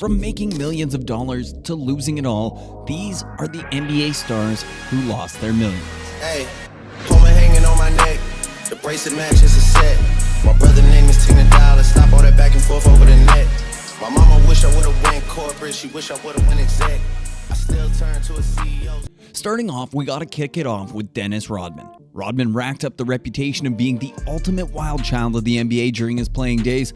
From making millions of dollars to losing it all, these are the NBA stars who lost their millions. Hey, Puma hanging on my neck, the bracelet matches a set. My brother name is Tina Dollar, stop all that back and forth over the net. My mama wish I would've went corporate, she wish I would've went exec. I still turn to a CEO. Starting off, we gotta kick it off with Dennis Rodman. Rodman racked up the reputation of being the ultimate wild child of the NBA during his playing days.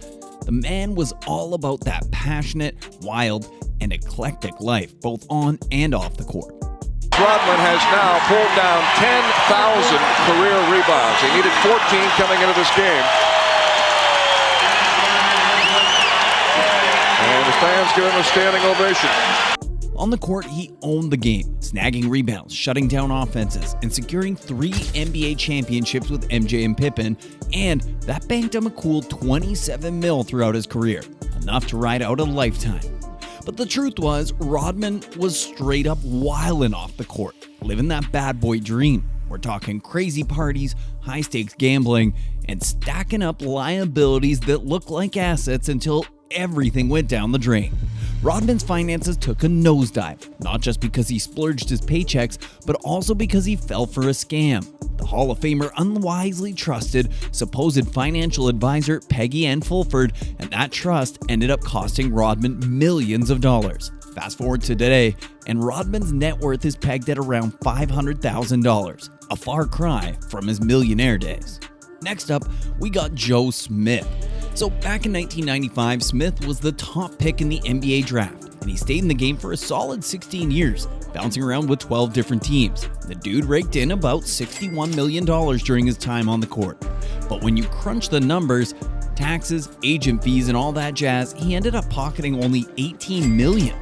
The man was all about that passionate, wild, and eclectic life, both on and off the court. Rodman has now pulled down 10,000 career rebounds. He needed 14 coming into this game. And the fans give him a standing ovation. On the court, he owned the game, snagging rebounds, shutting down offenses, and securing 3 NBA championships with MJ and Pippen, and that banked him a cool $27 million throughout his career, enough to ride out a lifetime. But the truth was, Rodman was straight up wildin' off the court, living that bad boy dream. We're talking crazy parties, high-stakes gambling, and stacking up liabilities that looked like assets until everything went down the drain. Rodman's finances took a nosedive, not just because he splurged his paychecks, but also because he fell for a scam. The Hall of Famer unwisely trusted supposed financial advisor Peggy Ann Fulford, and that trust ended up costing Rodman millions of dollars. Fast forward to today, and Rodman's net worth is pegged at around $500,000, a far cry from his millionaire days. Next up, we got Joe Smith. So back in 1995, Smith was the top pick in the NBA draft, and he stayed in the game for a solid 16 years, bouncing around with 12 different teams. The dude raked in about $61 million during his time on the court. But when you crunch the numbers, taxes, agent fees, and all that jazz, he ended up pocketing only $18 million.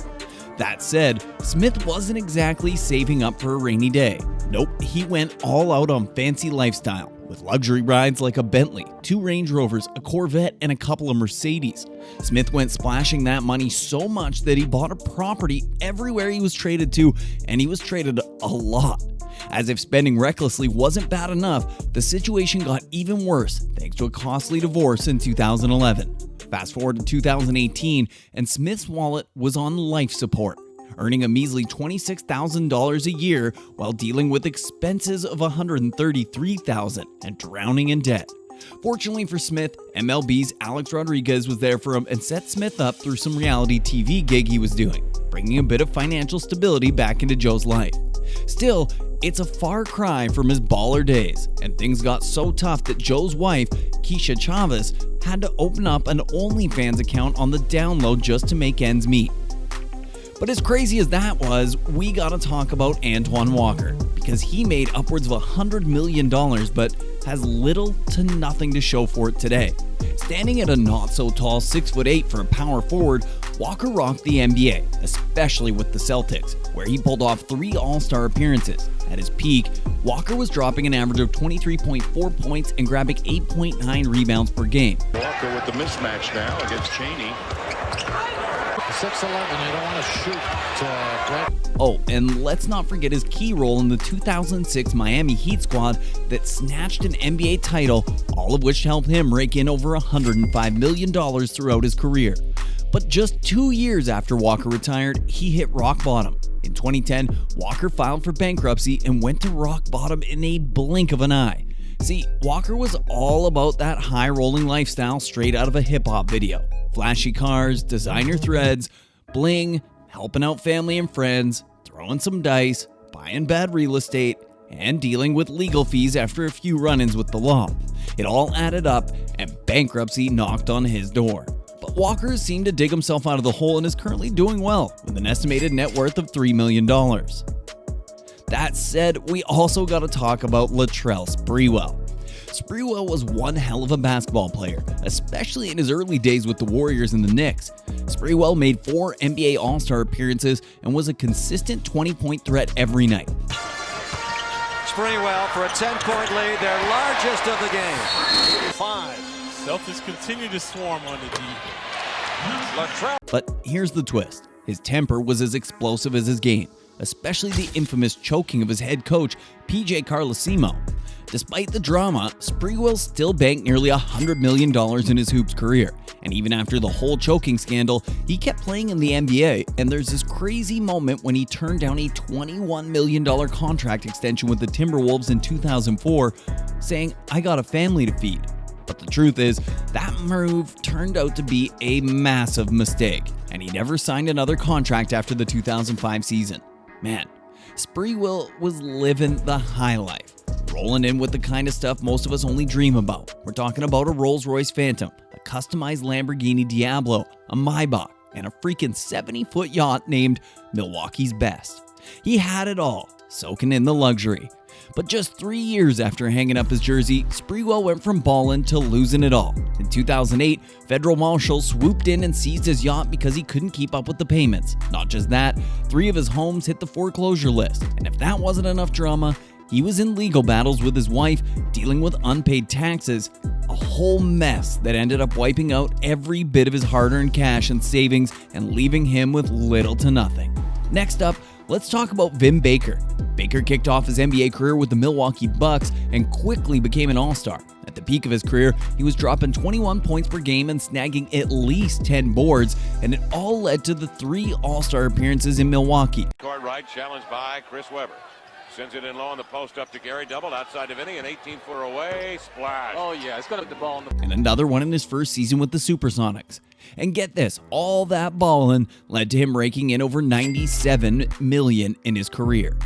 That said, Smith wasn't exactly saving up for a rainy day. Nope, he went all out on fancy lifestyle, with luxury rides like a Bentley, 2 Range Rovers, a Corvette, and a couple of Mercedes. Smith went splashing that money so much that he bought a property everywhere he was traded to, and he was traded a lot. As if spending recklessly wasn't bad enough, the situation got even worse thanks to a costly divorce in 2011. Fast forward to 2018, and Smith's wallet was on life support, earning a measly $26,000 a year while dealing with expenses of $133,000 and drowning in debt. Fortunately for Smith, MLB's Alex Rodriguez was there for him and set Smith up through some reality TV gig he was doing, bringing a bit of financial stability back into Joe's life. Still, it's a far cry from his baller days, and things got so tough that Joe's wife, Keisha Chavez, had to open up an OnlyFans account on the download just to make ends meet. But as crazy as that was, we gotta talk about Antoine Walker, because he made upwards of $100 million but has little to nothing to show for it today. Standing at a not-so-tall 6'8" for a power forward, Walker rocked the NBA, especially with the Celtics, where he pulled off 3 All-Star appearances. At his peak, Walker was dropping an average of 23.4 points and grabbing 8.9 rebounds per game. Walker with the mismatch now against Cheney. 6'11", you don't want to shoot Oh, and let's not forget his key role in the 2006 Miami Heat squad that snatched an NBA title, all of which helped him rake in over $105 million throughout his career. But just 2 years after Walker retired, he hit rock bottom. In 2010, Walker filed for bankruptcy and went to rock bottom in a blink of an eye. See, Walker was all about that high-rolling lifestyle straight out of a hip-hop video. Flashy cars, designer threads, bling, helping out family and friends, throwing some dice, buying bad real estate, and dealing with legal fees after a few run-ins with the law. It all added up, and bankruptcy knocked on his door. But Walker seemed to dig himself out of the hole and is currently doing well, with an estimated net worth of $3 million. That said, we also got to talk about Latrell Sprewell. Sprewell was one hell of a basketball player, especially in his early days with the Warriors and the Knicks. Sprewell made 4 NBA All-Star appearances and was a consistent 20-point threat every night. Sprewell for a 10-point lead, their largest of the game. 5. Celtics continue to swarm on the D. Latrell. But here's the twist. His temper was as explosive as his game, especially the infamous choking of his head coach, PJ Carlesimo. Despite the drama, Sprewell still banked nearly $100 million in his hoops career, and even after the whole choking scandal, he kept playing in the NBA, and there's this crazy moment when he turned down a $21 million contract extension with the Timberwolves in 2004, saying, "I got a family to feed." But the truth is, that move turned out to be a massive mistake, and he never signed another contract after the 2005 season. Man, Sprewell was living the high life, rolling in with the kind of stuff most of us only dream about. We're talking about a Rolls-Royce Phantom, a customized Lamborghini Diablo, a Maybach, and a freaking 70-foot yacht named Milwaukee's Best. He had it all, soaking in the luxury. But just 3 years after hanging up his jersey, Sprewell went from ballin' to losing it all. In 2008, federal marshals swooped in and seized his yacht because he couldn't keep up with the payments. Not just that, 3 of his homes hit the foreclosure list. And if that wasn't enough drama, he was in legal battles with his wife, dealing with unpaid taxes, a whole mess that ended up wiping out every bit of his hard-earned cash and savings and leaving him with little to nothing. Next up, let's talk about Vin Baker. Baker kicked off his NBA career with the Milwaukee Bucks and quickly became an all-star. At the peak of his career, he was dropping 21 points per game and snagging at least 10 boards, and it all led to the 3 all-star appearances in Milwaukee. Court right, challenged by Chris Webber. Sends it in low on the post up to Gary, doubled outside of Vinny, an 18-footer away, splash. Oh yeah, he's got to put the ball in the... And another one in his first season with the Supersonics. And get this, all that ballin' led to him raking in over $97 million in his career.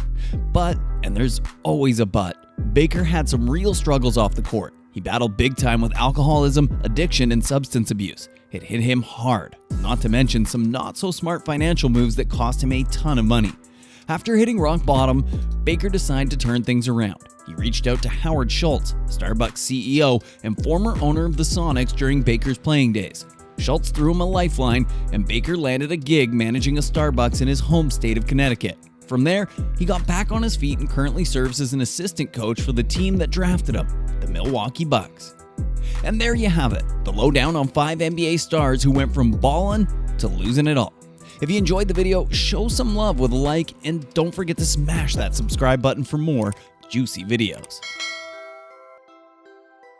But, and there's always a but, Baker had some real struggles off the court. He battled big time with alcoholism, addiction, and substance abuse. It hit him hard, not to mention some not so smart financial moves that cost him a ton of money. After hitting rock bottom, Baker decided to turn things around. He reached out to Howard Schultz, Starbucks CEO and former owner of the Sonics during Baker's playing days. Schultz threw him a lifeline, and Baker landed a gig managing a Starbucks in his home state of Connecticut. From there, he got back on his feet and currently serves as an assistant coach for the team that drafted him, the Milwaukee Bucks. And there you have it, the lowdown on 5 NBA stars who went from ballin' to losing it all. If you enjoyed the video, show some love with a like, and don't forget to smash that subscribe button for more juicy videos.